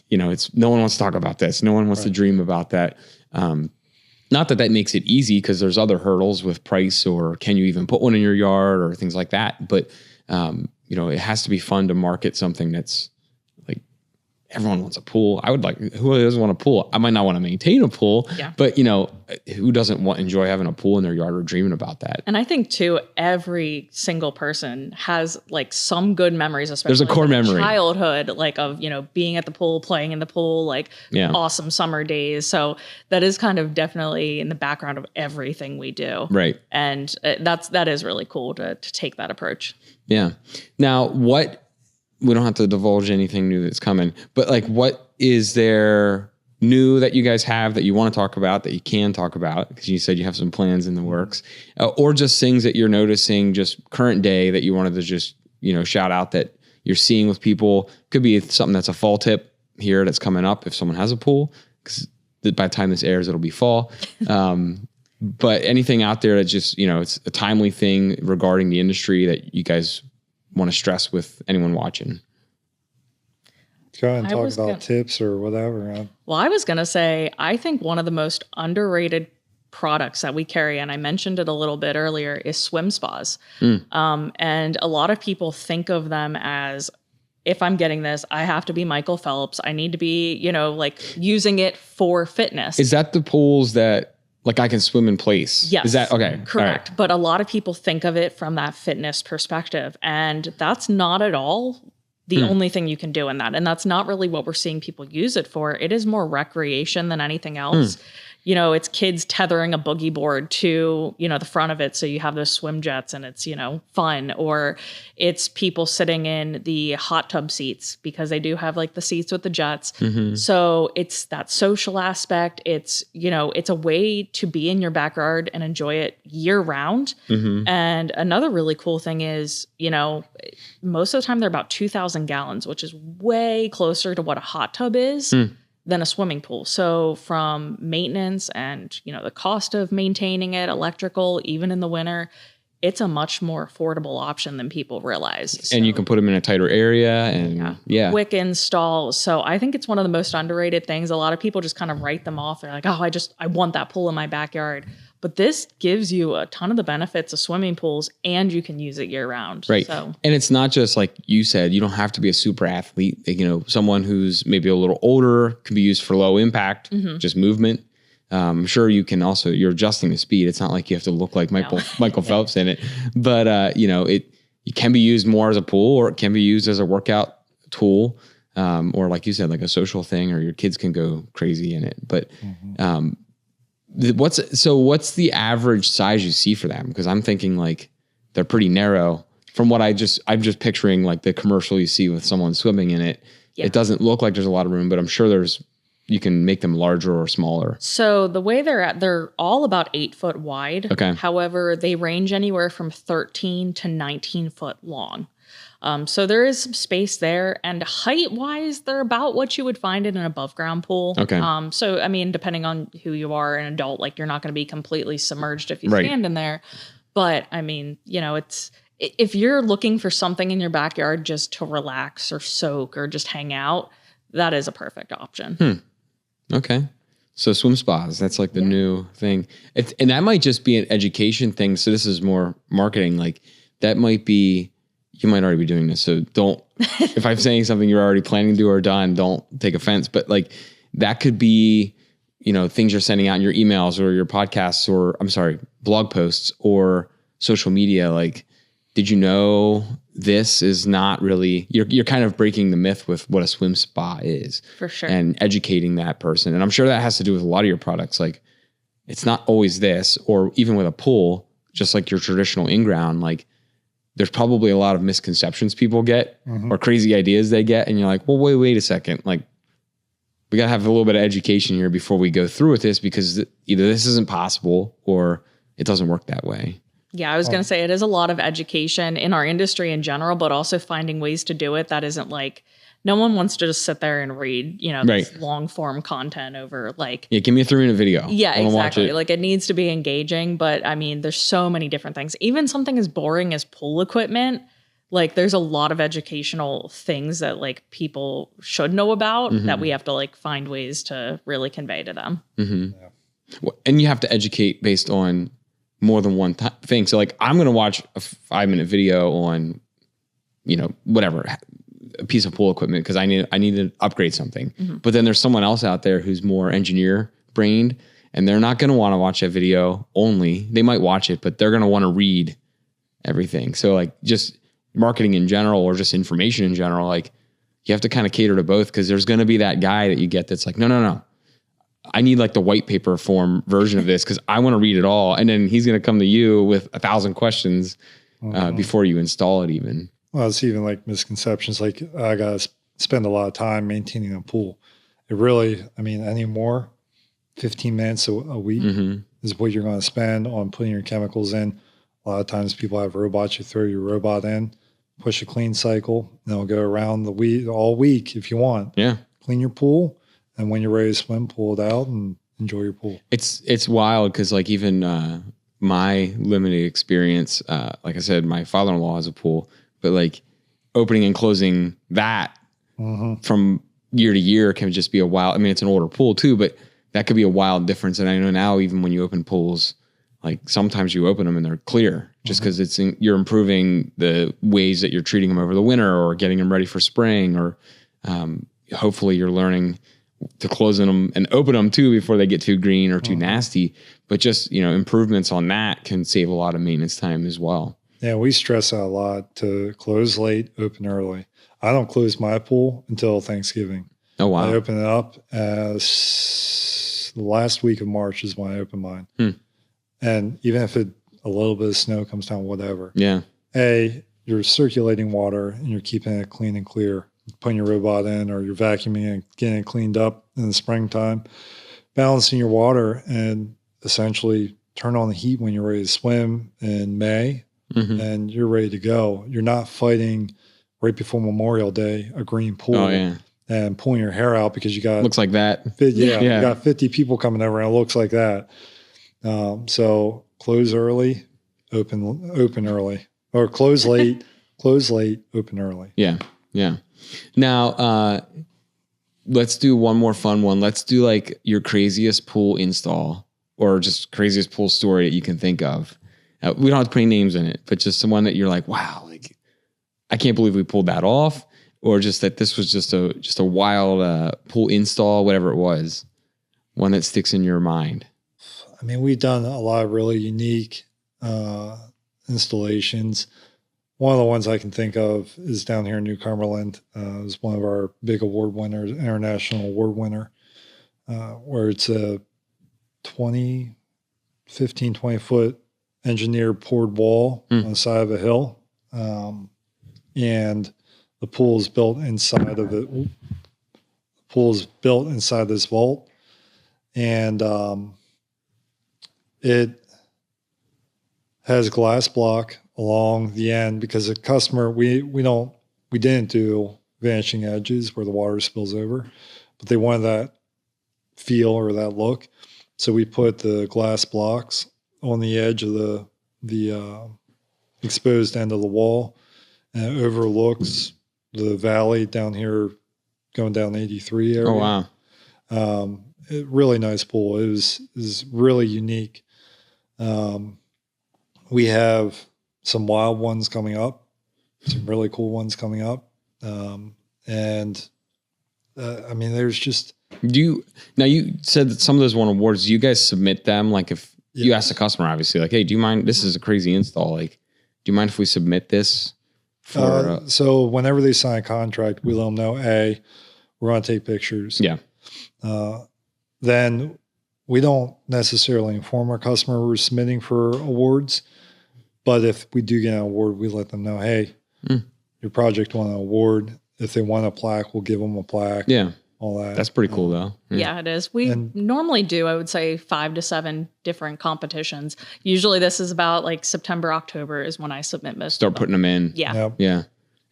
Speaker 2: you know, no one wants to talk about this. No one wants to dream about that. Not that makes it easy, because there's other hurdles with price, or can you even put one in your yard, or things like that. But, it has to be fun to market something that's like, everyone wants a pool. Who doesn't want a pool? I might not want to maintain a pool, but who doesn't enjoy having a pool in their yard or dreaming about that?
Speaker 1: And I think too, every single person has like some good memories, especially
Speaker 2: there's a core memory,
Speaker 1: childhood, like of, being at the pool, playing in the pool, like awesome summer days. So that is kind of definitely in the background of everything we do.
Speaker 2: Right.
Speaker 1: And that is really cool to take that approach.
Speaker 2: Yeah. Now, we don't have to divulge anything new that's coming, but like, what is there new that you guys have that you want to talk about, that you can talk about? Because you said you have some plans in the works, or just things that you're noticing just current day that you wanted to just, shout out that you're seeing with people. Could be something that's a fall tip here that's coming up if someone has a pool, because by the time this airs, it'll be fall. But anything out there that just, it's a timely thing regarding the industry that you guys want to stress with anyone watching?
Speaker 3: Go ahead and talk about tips or whatever.
Speaker 1: Well, I was going to say, I think one of the most underrated products that we carry, and I mentioned it a little bit earlier, is swim spas. And a lot of people think of them as, if I'm getting this, I have to be Michael Phelps. I need to be, using it for fitness.
Speaker 2: Is that the pools that, like, I can swim in place?
Speaker 1: Yes.
Speaker 2: Is that okay?
Speaker 1: Correct.
Speaker 2: Right.
Speaker 1: But a lot of people think of it from that fitness perspective, and that's not at all the only thing you can do in that. And that's not really what we're seeing people use it for. It is more recreation than anything else. It's kids tethering a boogie board to, the front of it. So you have those swim jets and it's, fun. Or it's people sitting in the hot tub seats, because they do have like the seats with the jets. So it's that social aspect. It's, it's a way to be in your backyard and enjoy it year round. And another really cool thing is, most of the time they're about 2,000 gallons, which is way closer to what a hot tub is than a swimming pool. So from maintenance and, the cost of maintaining it, electrical, even in the winter, it's a much more affordable option than people realize. So,
Speaker 2: and you can put them in a tighter area and
Speaker 1: quick install. So I think it's one of the most underrated things. A lot of people just kind of write them off. They're like, oh, I want that pool in my backyard. But this gives you a ton of the benefits of swimming pools, and you can use it year round.
Speaker 2: Right.
Speaker 1: So.
Speaker 2: And it's not just like you said, you don't have to be a super athlete. Someone who's maybe a little older can be used for low impact, just movement. I'm sure you can also, you're adjusting the speed. It's not like you have to look like Michael Phelps in it, but it can be used more as a pool, or it can be used as a workout tool. Or like you said, like a social thing, or your kids can go crazy in it. But, what's the average size you see for them? Because I'm thinking like they're pretty narrow from what I'm just picturing like the commercial you see with someone swimming in it. Yeah. It doesn't look like there's a lot of room, but I'm sure you can make them larger or smaller. So
Speaker 1: the way they're all about 8 foot wide.
Speaker 2: Okay.
Speaker 1: However, they range anywhere from 13 to 19 foot long. So there is some space there, and height-wise, they're about what you would find in an above-ground pool.
Speaker 2: Okay.
Speaker 1: So, I mean, depending on who you are, an adult, like you're not going to be completely submerged if you stand in there. But, I mean, if you're looking for something in your backyard just to relax or soak or just hang out, that is a perfect option.
Speaker 2: Okay. So swim spas, that's like the new thing. And that might just be an education thing. So this is more marketing. Like that might be... You might already be doing this, so don't, if I'm saying something you're already planning to do or done, don't take offense, but like that could be, things you're sending out in your emails or your podcasts or blog posts or social media. Like, did you know this is not really, you're kind of breaking the myth with what a swim spa is.
Speaker 1: For sure.
Speaker 2: And educating that person. And I'm sure that has to do with a lot of your products. Like it's not always this, or even with a pool, just like your traditional in-ground, like there's probably a lot of misconceptions people get or crazy ideas they get. And you're like, well, wait a second. Like we got to have a little bit of education here before we go through with this, because either this isn't possible or it doesn't work that way.
Speaker 1: Yeah, I was going to say it is a lot of education in our industry in general, but also finding ways to do it that isn't like, no one wants to just sit there and read, this long form content over like... Yeah,
Speaker 2: give me a 3-minute video.
Speaker 1: Yeah, exactly. Like it needs to be engaging, but I mean, there's so many different things. Even something as boring as pool equipment, like there's a lot of educational things that like people should know about that we have to like find ways to really convey to them.
Speaker 2: Mm-hmm. Yeah. And you have to educate based on more than one thing. So like, I'm going to watch a 5-minute video on, whatever, a piece of pool equipment because I need to upgrade something. But then there's someone else out there who's more engineer brained, and they're not going to want to watch that video only. They might watch it, but they're going to want to read everything. So like, just marketing in general, or just information in general, like you have to kind of cater to both, because there's going to be that guy that you get that's like, no. I need like the white paper form version of this because I want to read it all. And then he's going to come to you with 1,000 questions before you install it even.
Speaker 3: Well, it's even like misconceptions. Like I got to spend a lot of time maintaining a pool. It really, anymore, 15 minutes a week is what you're going to spend on putting your chemicals in. A lot of times people have robots. You throw your robot in, push a clean cycle, and it'll go around all week if you want.
Speaker 2: Yeah. Clean
Speaker 3: your pool. And when you're ready to swim, pull it out and enjoy your pool.
Speaker 2: It's wild because like even my limited experience, like I said, my father-in-law has a pool, but like opening and closing that from year to year can just be a wild. It's an older pool too, but that could be a wild difference. And I know now even when you open pools, like sometimes you open them and they're clear just because you're improving the ways that you're treating them over the winter or getting them ready for spring, or hopefully you're learning to close them and open them too before they get too green or too nasty. But just, improvements on that can save a lot of maintenance time as well.
Speaker 3: Yeah, we stress that a lot to close late, open early. I don't close my pool until Thanksgiving.
Speaker 2: Oh, wow.
Speaker 3: I open it up as the last week of March is when I open mine. And even if a little bit of snow comes down, whatever.
Speaker 2: Yeah.
Speaker 3: You're circulating water and you're keeping it clean and clear. Putting your robot in, or you're vacuuming and getting it cleaned up in the springtime, balancing your water, and essentially turn on the heat when you're ready to swim in May, and you're ready to go. You're not fighting right before Memorial Day, a green pool, and pulling your hair out because you got
Speaker 2: looks like that.
Speaker 3: You got 50 people coming over and it looks like that. So close early, open early, or close late, open early.
Speaker 2: Yeah. Yeah. Now, let's do one more fun one. Let's do like your craziest pool install, or just craziest pool story that you can think of. We don't have to put any names in it, but just someone that you're like, wow, like I can't believe we pulled that off, or just that this was just a wild pool install, whatever it was, one that sticks in your mind.
Speaker 3: We've done a lot of really unique installations. One of the ones I can think of is down here in New Cumberland. It was one of our big award winners, international award winner, where it's a 20 foot engineered poured wall on the side of a hill. And the pool is built inside of it. The pool is built inside this vault. And it has glass block along the end because the customer, we didn't do vanishing edges where the water spills over, but they wanted that feel or that look. So we put the glass blocks on the edge of the exposed end of the wall, and it overlooks the valley down here going down 83 area.
Speaker 2: Oh, wow.
Speaker 3: Really nice pool. It was really unique. We have some wild ones coming up, some really cool ones coming up. There's just... you said that some of those won awards. Do you guys submit them? Like if you ask the customer, obviously, like, hey, do you mind, this is a crazy install. Like, do you mind if we submit this? So whenever they sign a contract, we let them know, we're going to take pictures.
Speaker 2: Yeah.
Speaker 3: Then we don't necessarily inform our customer we're submitting for awards. But if we do get an award, we let them know, hey, your project won an award. If they want a plaque, we'll give them a plaque.
Speaker 2: Yeah.
Speaker 3: All that.
Speaker 2: That's pretty cool, though.
Speaker 1: Yeah, it is. We normally do, I would say, 5 to 7 different competitions. Usually this is about like September, October is when I submit most
Speaker 2: Start putting them in.
Speaker 1: Yeah.
Speaker 3: Yep.
Speaker 2: Yeah.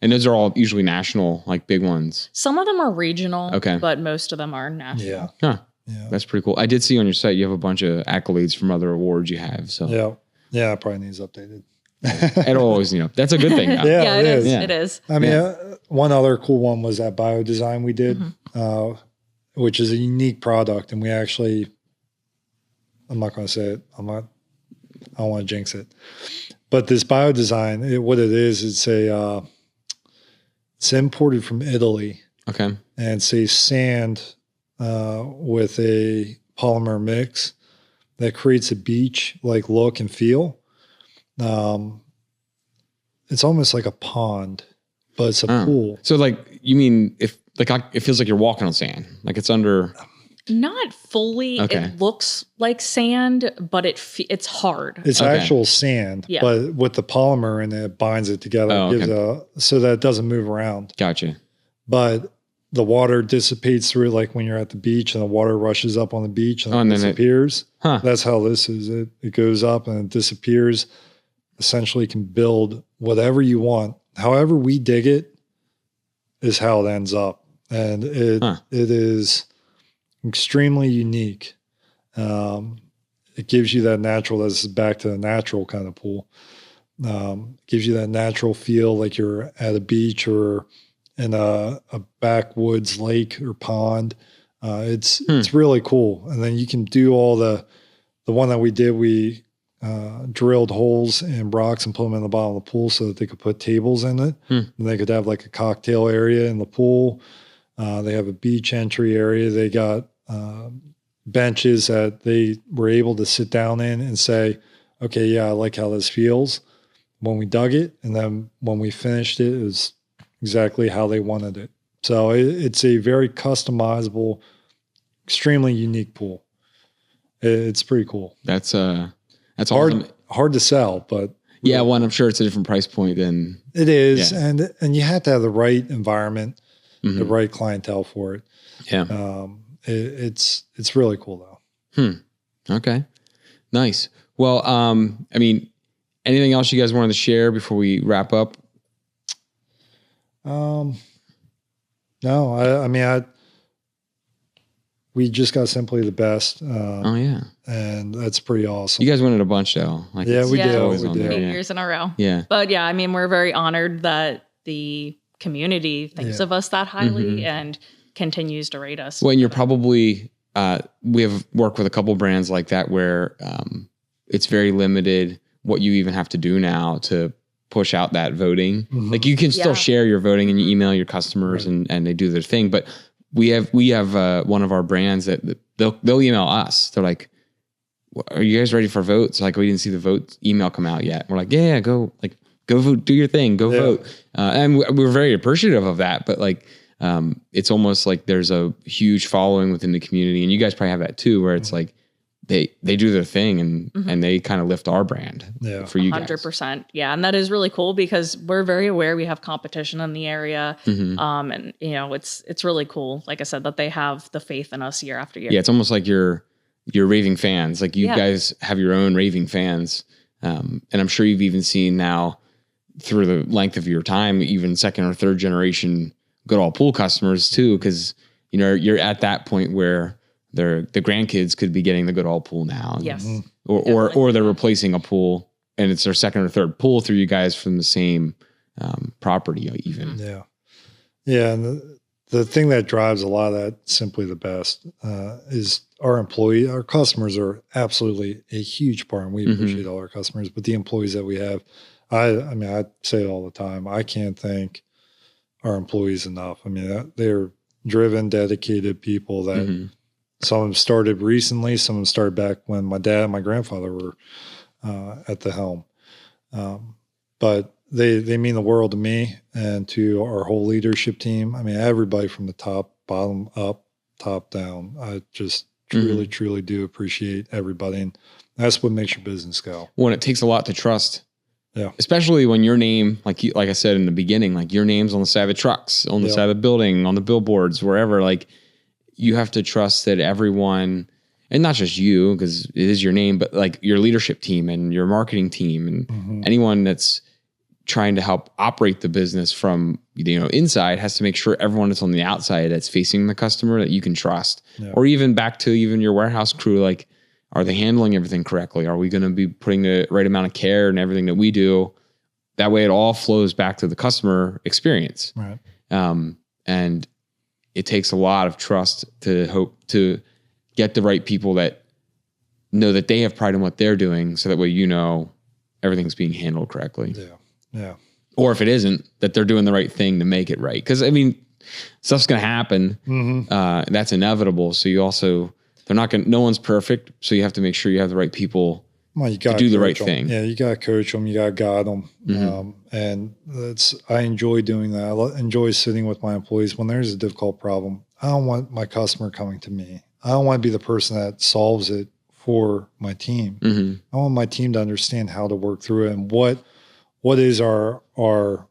Speaker 2: And those are all usually national, like big ones.
Speaker 1: Some of them are regional,
Speaker 2: okay,
Speaker 1: but most of them are national.
Speaker 3: Yeah.
Speaker 2: Huh.
Speaker 3: Yeah.
Speaker 2: That's pretty cool. I did see on your site you have a bunch of accolades from other awards you have. So
Speaker 3: yeah, it probably needs updated.
Speaker 2: It'll always, that's a good thing.
Speaker 3: Yeah,
Speaker 1: it is.
Speaker 2: Yeah.
Speaker 1: It is.
Speaker 3: One other cool one was that bio design we did, which is a unique product, and we actually I'm not going to say it. I don't want to jinx it. But this biodesign, what it is, it's imported from Italy.
Speaker 2: Okay.
Speaker 3: And it's a sand with a polymer mix that creates a beach-like look and feel. It's almost like a pond, but it's a pool.
Speaker 2: So like, you mean if like it feels like you're walking on sand, like it's under.
Speaker 1: Not fully. Okay. It looks like sand, but it's hard.
Speaker 3: It's actual sand, but with the polymer in it binds it together, so that it doesn't move around.
Speaker 2: Gotcha.
Speaker 3: But the water dissipates through it, like when you're at the beach and the water rushes up on the beach and then disappears. That's how this is. It goes up and it disappears. Essentially can build whatever you want. However we dig it is how it ends up. And it is extremely unique. It gives you that natural, this is back to the natural kind of pool. Gives you that natural feel like you're at a beach or in a backwoods lake or pond. It's really cool. And then you can do all the one that we did, we drilled holes in rocks and put them in the bottom of the pool so that they could put tables in it. And they could have like a cocktail area in the pool. They have a beach entry area. They got benches that they were able to sit down in and say, okay, yeah, I like how this feels when we dug it. And then when we finished it, it was exactly how they wanted it. So it's a very customizable, extremely unique pool. It's pretty cool.
Speaker 2: That's
Speaker 3: hard to sell, but
Speaker 2: yeah, I'm sure it's a different price point than
Speaker 3: it is. Yeah. And you have to have the right environment, the right clientele for it.
Speaker 2: Yeah.
Speaker 3: It's really cool though.
Speaker 2: Okay. Nice. Well, I mean, anything else you guys wanted to share before we wrap up?
Speaker 3: No, I mean, we just got Simply the Best.
Speaker 2: Oh yeah.
Speaker 3: And that's pretty awesome.
Speaker 2: You guys winning a bunch though.
Speaker 3: Like, yeah, we did.
Speaker 1: 8 years in a row.
Speaker 2: Yeah.
Speaker 1: But yeah, I mean, we're very honored that the community thinks of us that highly and continues to rate us.
Speaker 2: Well, and you're probably, we have worked with a couple brands like that where it's very limited what you even have to do now to push out that voting. Like you can still share your voting and you email your customers and they do their thing. But we have one of our brands that they'll email us. They're like, are you guys ready for votes? Like, we didn't see the vote email come out yet. We're like, yeah, go vote, do your thing, go vote. And we're very appreciative of that. But like, it's almost like there's a huge following within the community, and you guys probably have that too, where it's like they do their thing and they kind of lift our brand for you guys.
Speaker 1: 100%. Yeah. And that is really cool because we're very aware we have competition in the area. And you know, it's really cool. Like I said, that they have the faith in us year after year.
Speaker 2: Yeah. It's almost like you're raving fans. Like you guys have your own raving fans. And I'm sure you've even seen now through the length of your time, even second or third generation Goodall Pool customers too. Cause you know, you're at that point where the grandkids could be getting the Goodall pool now.
Speaker 1: Yes.
Speaker 2: Or they're replacing a pool and it's their second or third pool through you guys from the same property even.
Speaker 3: Yeah. Yeah. And the thing that drives a lot of that Simply the Best is our customers are absolutely a huge part, and we appreciate all our customers, but the employees that we have, I mean, I say it all the time. I can't thank our employees enough. I mean, they're driven, dedicated people that some of them started recently. Some of them started back when my dad and my grandfather were at the helm. But they mean the world to me and to our whole leadership team. I mean, everybody from the top, bottom up, top down. I just truly, truly do appreciate everybody. And that's what makes your business go.
Speaker 2: Well, it takes a lot to trust.
Speaker 3: Yeah.
Speaker 2: Especially when your name, like I said in the beginning, like your name's on the side of the trucks, on the side of the building, on the billboards, wherever, like you have to trust that everyone, and not just you, because it is your name, but like your leadership team and your marketing team and anyone that's trying to help operate the business from, you know, inside has to make sure everyone that's on the outside that's facing the customer that you can trust. Or even back to even your warehouse crew, like, are they handling everything correctly? Are we going to be putting the right amount of care in everything that we do? That way it all flows back to the customer experience.
Speaker 3: Right.
Speaker 2: And it takes a lot of trust to hope to get the right people that know that they have pride in what they're doing, so that way everything's being handled correctly.
Speaker 3: Yeah.
Speaker 2: Or if it isn't, that they're doing the right thing to make it right. Because stuff's going to happen. That's inevitable. So no one's perfect. So you have to make sure you have the right people
Speaker 3: you
Speaker 2: to do the right thing.
Speaker 3: Yeah, you got to coach them. You got to guide them. And I enjoy doing that. I enjoy sitting with my employees when there's a difficult problem. I don't want my customer coming to me. I don't want to be the person that solves it for my team. I want my team to understand how to work through it and what is our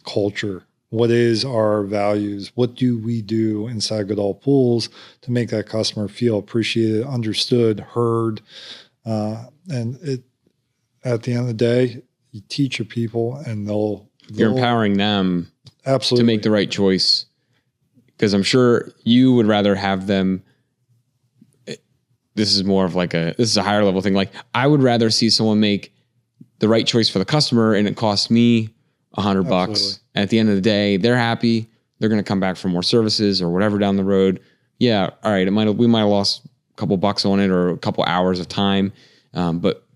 Speaker 3: culture, what is our values, what do we do inside Goodall Pools to make that customer feel appreciated, understood, heard. And at the end of the day, you teach your people and you're
Speaker 2: empowering them
Speaker 3: absolutely
Speaker 2: to make the right choice. Because I'm sure you would rather have them. This is more of this is a higher level thing. Like, I would rather see someone make the right choice for the customer and it costs me $100. And at the end of the day, they're happy. They're going to come back for more services or whatever down the road. Yeah. All right. We might have lost a couple bucks on it or a couple hours of time. But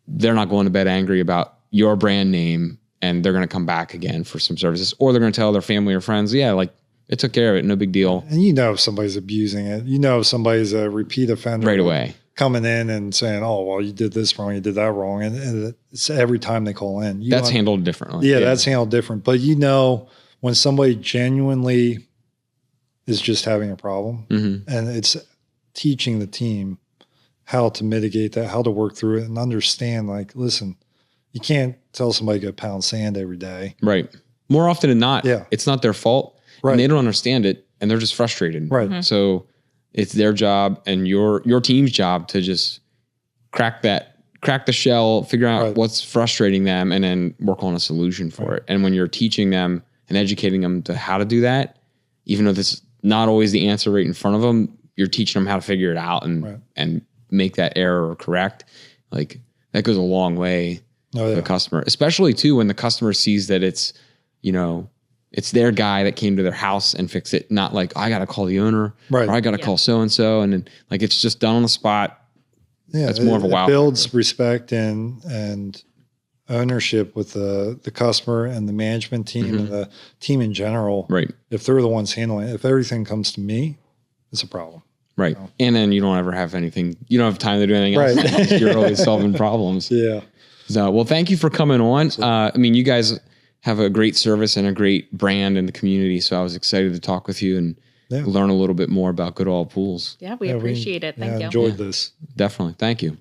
Speaker 2: they're not going to bed angry about your brand name, and they're going to come back again for some services, or they're going to tell their family or friends, it took care of it. No big deal.
Speaker 3: And if somebody's abusing it, if somebody's a repeat offender
Speaker 2: right away,
Speaker 3: coming in and saying, oh, well, you did this wrong, you did that wrong. And it's every time they call in.
Speaker 2: That's handled differently.
Speaker 3: Yeah, that's handled different. But when somebody genuinely is just having a problem, and it's teaching the team how to mitigate that, how to work through it, and understand, listen, you can't tell somebody to go pound sand every day.
Speaker 2: Right. More often than not, it's not their fault. Right. And they don't understand it, and they're just frustrated.
Speaker 3: Right.
Speaker 2: So it's their job and your team's job to just crack the shell, figure out what's frustrating them, and then work on a solution for it. And when you're teaching them and educating them to how to do that, even though this is not always the answer right in front of them, you're teaching them how to figure it out and make that error correct. That goes a long way for the customer, especially too when the customer sees that it's, it's their guy that came to their house and fixed it. Not I got to call the owner, or I got to call so-and-so. And then it's just done on the spot.
Speaker 3: Yeah.
Speaker 2: That's more of a wow.
Speaker 3: It builds respect and ownership with the customer and the management team and the team in general.
Speaker 2: Right.
Speaker 3: If they're the ones handling it, if everything comes to me, it's a problem.
Speaker 2: Right. And then you don't ever have anything, you don't have time to do anything else. Right. You're always solving problems.
Speaker 3: Yeah.
Speaker 2: So, well, thank you for coming on. You guys have a great service and a great brand in the community. So I was excited to talk with you and learn a little bit more about Goodall Pools.
Speaker 1: Yeah, we appreciate it. Thank you.
Speaker 3: Enjoyed this.
Speaker 2: Definitely. Thank you.